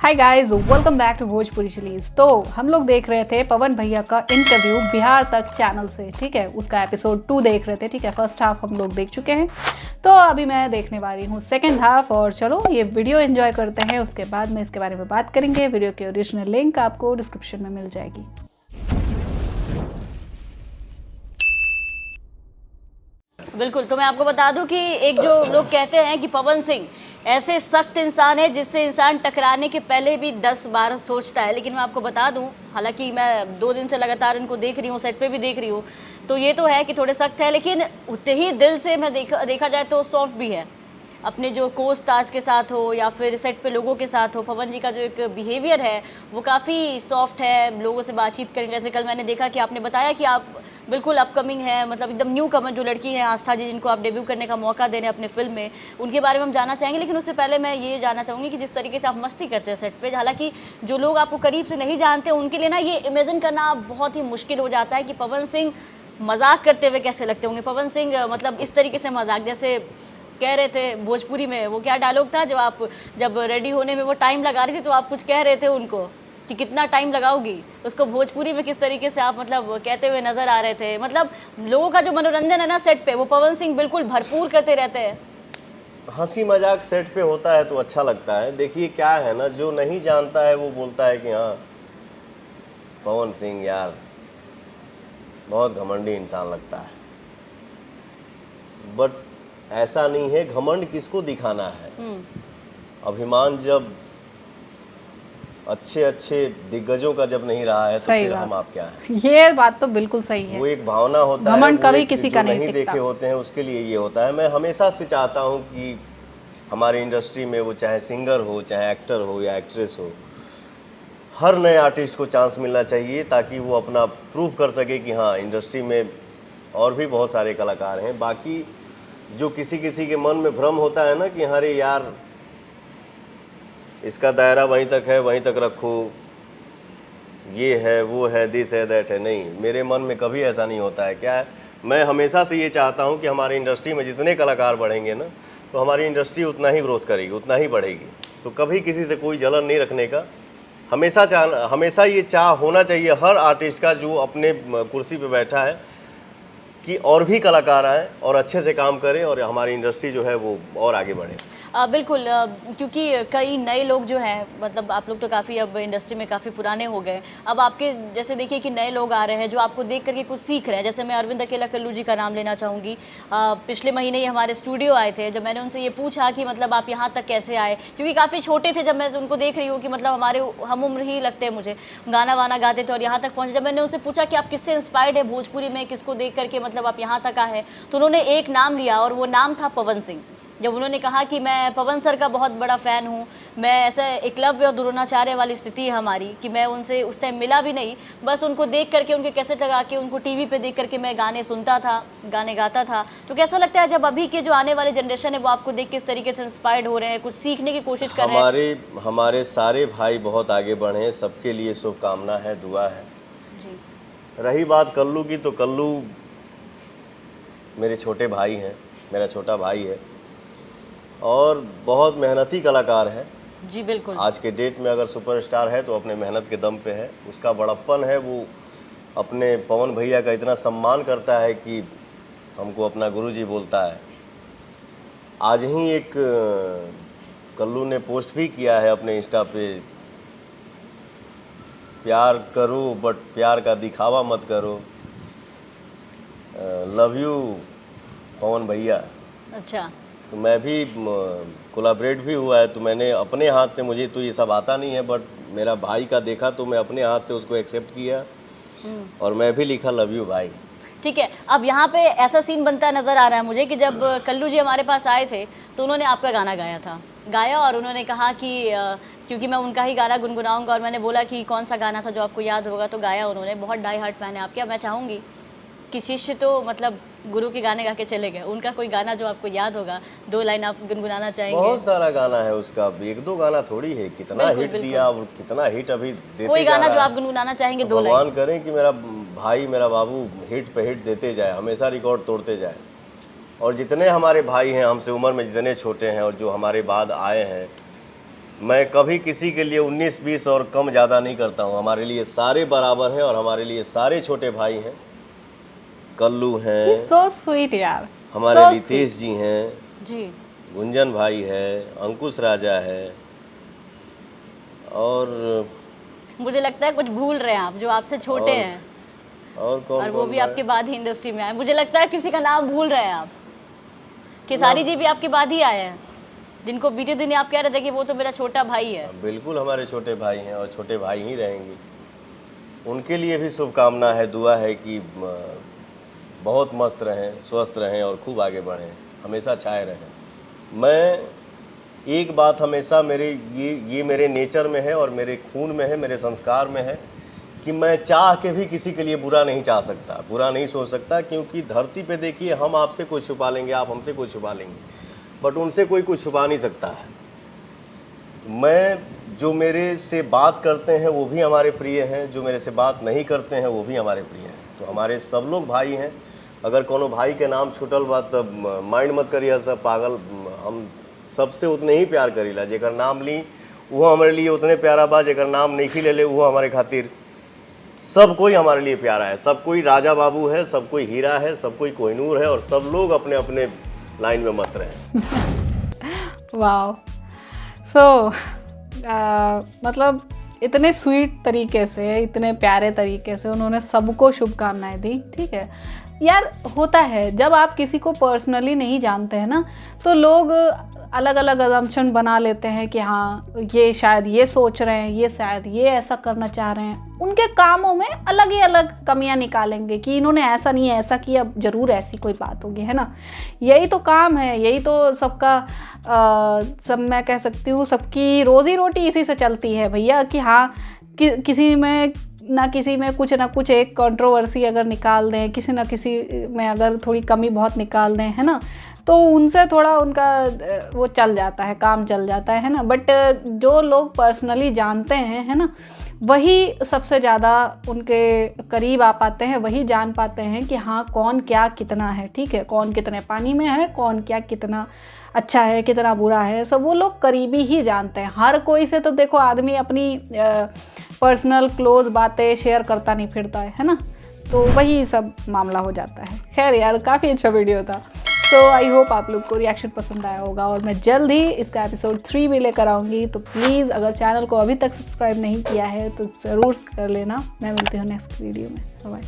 Hi guys, welcome back to Bhojpuri chillies. तो हम लोग देख रहे थे पवन भैया का इंटरव्यू बिहार तक चैनल से, ठीक है। उसका एपिसोड 2 देख रहे थे, ठीक है। फर्स्ट हाफ हम लोग देख चुके हैं, तो अभी मैं देखने वाली हूँ सेकंड हाफ। और चलो ये वीडियो एंजॉय करते हैं, उसके बाद में इसके बारे में बात करेंगे। वीडियो की ओरिजिनल लिंक आपको डिस्क्रिप्शन में मिल जाएगी। बिल्कुल। तो मैं आपको बता दूं कि एक जो लोग कहते हैं कि पवन सिंह ऐसे सख्त इंसान है जिससे इंसान टकराने के पहले भी 10 बार सोचता है, लेकिन मैं आपको बता दूं, हालांकि मैं 2 दिन से लगातार इनको देख रही हूँ, सेट पे भी देख रही हूँ, तो ये तो है कि थोड़े सख्त है, लेकिन उतने ही दिल से मैं देखा जाए तो सॉफ्ट भी है। अपने जो को स्टार्स के साथ हो या फिर सेट पे लोगों के साथ हो, पवन जी का जो एक बिहेवियर है वो काफ़ी सॉफ्ट है। लोगों से बातचीत करें, जैसे कल मैंने देखा कि आपने बताया कि आप बिल्कुल अपकमिंग है, मतलब एकदम न्यू कमर जो लड़की है आस्था जी, जिनको आप डेब्यू करने का मौका दे रहे हैं अपने फिल्म में, उनके बारे में हम जानना चाहेंगे। लेकिन उससे पहले मैं ये जानना चाहूँगी कि जिस तरीके से आप मस्ती करते हैं सेट पे, हालांकि जो लोग आपको करीब से नहीं जानते उनके लिए ना ये इमेजिन करना बहुत ही मुश्किल हो जाता है कि पवन सिंह मजाक करते हुए कैसे लगते होंगे। पवन सिंह मतलब इस तरीके से मजाक, जैसे कह रहे थे भोजपुरी में, वो क्या डायलॉग था जो आप जब रेडी होने में वो टाइम लगा रही थी तो आप कुछ कह रहे थे उनको कि कितना टाइम लगाओगी, उसको भोजपुरी में किस तरीके से आप मतलब कहते हुए नजर आ रहे थे। मतलब लोगों का जो मनोरंजन है ना सेट पे, वो पवन सिंह बिल्कुल भरपूर करते रहते हैं। हंसी मजाक सेट पे होता है तो अच्छा लगता है। देखिए क्या है ना, जो नहीं जानता है वो बोलता है कि हाँ पवन सिंह यार बहुत घमंडी इंसान लगता है, बट ऐसा नहीं है। घमंड किसको दिखाना है? अभिमान जब अच्छे अच्छे दिग्गजों का जब नहीं रहा है तो फिर हम आप क्या हैं? ये बात तो बिल्कुल सही है। वो एक भावना होता है, घमंड वो कभी एक किसी जो का नहीं नहीं देखे होते हैं उसके लिए ये होता है। मैं हमेशा से चाहता हूँ कि हमारी इंडस्ट्री में, वो चाहे सिंगर हो, चाहे एक्टर हो या एक्ट्रेस हो, हर नए आर्टिस्ट को चांस मिलना चाहिए ताकि वो अपना प्रूव कर सके कि हाँ इंडस्ट्री में और भी बहुत सारे कलाकार हैं। बाकी जो किसी किसी के मन में भ्रम होता है ना कि अरे यार इसका दायरा वहीं तक है, वहीं तक रखो, ये है वो है, दिस है दैट है, नहीं, मेरे मन में कभी ऐसा नहीं होता है। क्या है, मैं हमेशा से ये चाहता हूँ कि हमारी इंडस्ट्री में जितने कलाकार बढ़ेंगे ना तो हमारी इंडस्ट्री उतना ही ग्रोथ करेगी, उतना ही बढ़ेगी। तो कभी किसी से कोई जलन नहीं रखने का, हमेशा ये चाह होना चाहिए हर आर्टिस्ट का जो अपने कुर्सी पे बैठा है कि और भी कलाकार आएँ और अच्छे से काम करें और हमारी इंडस्ट्री जो है वो और आगे बढ़े। बिल्कुल, क्योंकि कई नए लोग जो हैं, मतलब आप लोग तो काफ़ी अब इंडस्ट्री में काफ़ी पुराने हो गए, अब आपके जैसे देखिए कि नए लोग आ रहे हैं जो आपको देख करके कुछ सीख रहे हैं। जैसे मैं अरविंद अकेला कल्लू जी का नाम लेना चाहूँगी। पिछले महीने ही हमारे स्टूडियो आए थे। जब मैंने उनसे ये पूछा कि मतलब आप यहाँ तक कैसे आए, क्योंकि काफ़ी छोटे थे जब मैं उनको देख रही हूँ कि मतलब हमारे हम उम्र ही लगते हैं मुझे, गाना वाना गाते थे और यहाँ तक पहुँचे। जब मैंने उनसे पूछा कि आप किससे इंस्पायर्ड है भोजपुरी में, किसको देख करके मतलब आप यहाँ तक आए, तो उन्होंने एक नाम लिया और वो नाम था पवन सिंह। जब उन्होंने कहा कि मैं पवन सर का बहुत बड़ा फ़ैन हूँ, मैं ऐसे एकलव्य और द्रोणाचार्य वाली स्थिति है हमारी कि मैं उनसे उस टाइम मिला भी नहीं, बस उनको देख करके, उनके कैसेट लगा के, उनको टीवी पे देख करके मैं गाने सुनता था, गाने गाता था। तो कैसा लगता है जब अभी के जो आने वाले जनरेशन है वो आपको देख किस तरीके से इंस्पायर्ड हो रहे हैं, कुछ सीखने की कोशिश कर रहे हैं? हमारे सारे भाई बहुत आगे बढ़े, सबके लिए शुभकामना है, दुआ है जी। रही बात कल्लू की, तो कल्लू मेरे छोटे भाई हैं, मेरा छोटा भाई है और बहुत मेहनती कलाकार है। जी बिल्कुल। आज के डेट में अगर सुपरस्टार है तो अपने मेहनत के दम पे है। उसका बड़प्पन है, वो अपने पवन भैया का इतना सम्मान करता है कि हमको अपना गुरुजी बोलता है। आज ही एक कल्लू ने पोस्ट भी किया है अपने इंस्टा पे, प्यार करो बट प्यार का दिखावा मत करो, लव यू पवन भैया। अच्छा। तो मैं भी कोलैबोरेट भी हुआ है, तो मैंने अपने हाथ से, मुझे तो ये सब आता नहीं है, बट मेरा भाई का देखा तो मैं अपने हाथ से उसको एक्सेप्ट किया और मैं भी लिखा लव यू भाई। ठीक है। अब यहाँ पे ऐसा सीन बनता नज़र आ रहा है मुझे कि जब कल्लू जी हमारे पास आए थे तो उन्होंने आपका गाना गाया और उन्होंने कहा कि क्योंकि मैं उनका ही गाना गुनगुनाऊंगा, और मैंने बोला कि कौन सा गाना था जो आपको याद होगा, तो गाया उन्होंने। बहुत डाई हार्ट फैन है आपके। अब मैं चाहूँगी कि शिष्य तो मतलब गुरु के गाने गा के चले गए, उनका कोई गाना जो आपको याद होगा, 2 लाइन आप गुनगुनाना चाहेंगे? बहुत सारा गाना है उसका, 1-2 गाना थोड़ी है, कितना हिट दिया और कितना हिट अभी देते कोई जा गाना रहा जो है। आप गुनगुनाना चाहेंगे, 2 लाइन? भगवान करें कि मेरा भाई, मेरा बाबू हिट पे हिट देते जाए, हमेशा रिकॉर्ड तोड़ते जाए। और जितने हमारे भाई हैं हमसे उम्र में जितने छोटे हैं और जो हमारे बाद आए हैं, मैं कभी किसी के लिए 19-20 और कम ज़्यादा नहीं करता हूँ। हमारे लिए सारे बराबर हैं और हमारे लिए सारे छोटे भाई हैं। कल्लू हैं, सो स्वीट यार, हमारे so रितेश जी हैं, जी। गुंजन भाई है, अंकुश राजा है, और मुझे लगता है कुछ भूल रहे हैं आप, जो आपसे छोटे हैं और कौन और वो कौन भी भाई? आपके बाद ही इंडस्ट्री में आए। मुझे लगता है किसी का नाम भूल रहे हैं आप। खेसारी जी भी आपके बाद ही आए हैं, जिनको बीते दिन आप कह रहे थे कि वो तो मेरा छोटा भाई है। बिल्कुल हमारे छोटे भाई हैं और छोटे भाई ही रहेंगे। उनके लिए भी शुभकामना है, दुआ है कि बहुत मस्त रहें, स्वस्थ रहें और खूब आगे बढ़ें, हमेशा छाए रहें। मैं एक बात हमेशा ये मेरे नेचर में है और मेरे खून में है, मेरे संस्कार में है कि मैं चाह के भी किसी के लिए बुरा नहीं चाह सकता, बुरा नहीं सोच सकता, क्योंकि धरती पे देखिए हम आपसे कुछ छुपा लेंगे, आप हमसे कुछ छुपा लेंगे, बट उनसे कोई कुछ छुपा नहीं सकता है। मैं जो मेरे से बात करते हैं वो भी हमारे प्रिय हैं, जो मेरे से बात नहीं करते हैं वो भी हमारे प्रिय हैं। तो हमारे सब लोग भाई हैं। अगर कोनो भाई के नाम छूटल बा तब माइंड मत करिए सब पागल, हम सबसे उतने ही प्यार करीला। जेकर नाम ली वो हमारे लिए उतने प्यारा बा, जेकर नाम नहीं ले ले वो हमारे खातिर, सब कोई हमारे लिए प्यारा है। सब कोई राजा बाबू है, सब कोई हीरा है, सब कोई कोहिनूर है और सब लोग अपने अपने लाइन में मस्त रहे। वाओ, सो मतलब इतने स्वीट तरीके से, इतने प्यारे तरीके से उन्होंने सबको शुभकामनाएं दी। ठीक है यार, होता है जब आप किसी को पर्सनली नहीं जानते हैं ना, तो लोग अलग अलग अजम्पशन बना लेते हैं कि हाँ ये शायद ये सोच रहे हैं, ये शायद ये ऐसा करना चाह रहे हैं। उनके कामों में अलग ही अलग कमियां निकालेंगे कि इन्होंने ऐसा नहीं है, ऐसा किया, ज़रूर ऐसी कोई बात होगी, है ना। यही तो काम है, यही तो सबका सब मैं कह सकती हूँ सबकी रोज़ी रोटी इसी से चलती है भैया, कि हाँ किसी में कुछ ना कुछ एक कंट्रोवर्सी अगर निकाल दें, किसी ना किसी में अगर थोड़ी कमी बहुत निकाल दें, है ना, तो उनसे थोड़ा उनका वो चल जाता है, काम चल जाता है ना। बट जो लोग पर्सनली जानते हैं, है ना, वही सबसे ज़्यादा उनके करीब आ पाते हैं, वही जान पाते हैं कि हाँ कौन क्या कितना है। ठीक है, कौन कितने पानी में है, कौन क्या कितना अच्छा है, कितना बुरा है, सब वो लोग करीबी ही जानते हैं। हर कोई से तो देखो आदमी अपनी पर्सनल क्लोज बातें शेयर करता नहीं फिरता है ना, तो वही सब मामला हो जाता है। खैर यार, काफ़ी अच्छा वीडियो था। तो आई होप आप लोग को रिएक्शन पसंद आया होगा और मैं जल्द ही इसका एपिसोड 3 भी लेकर आऊँगी। तो प्लीज़ अगर चैनल को अभी तक सब्सक्राइब नहीं किया है तो ज़रूर कर लेना। मैं मिलती हूँ नेक्स्ट वीडियो में। बाय।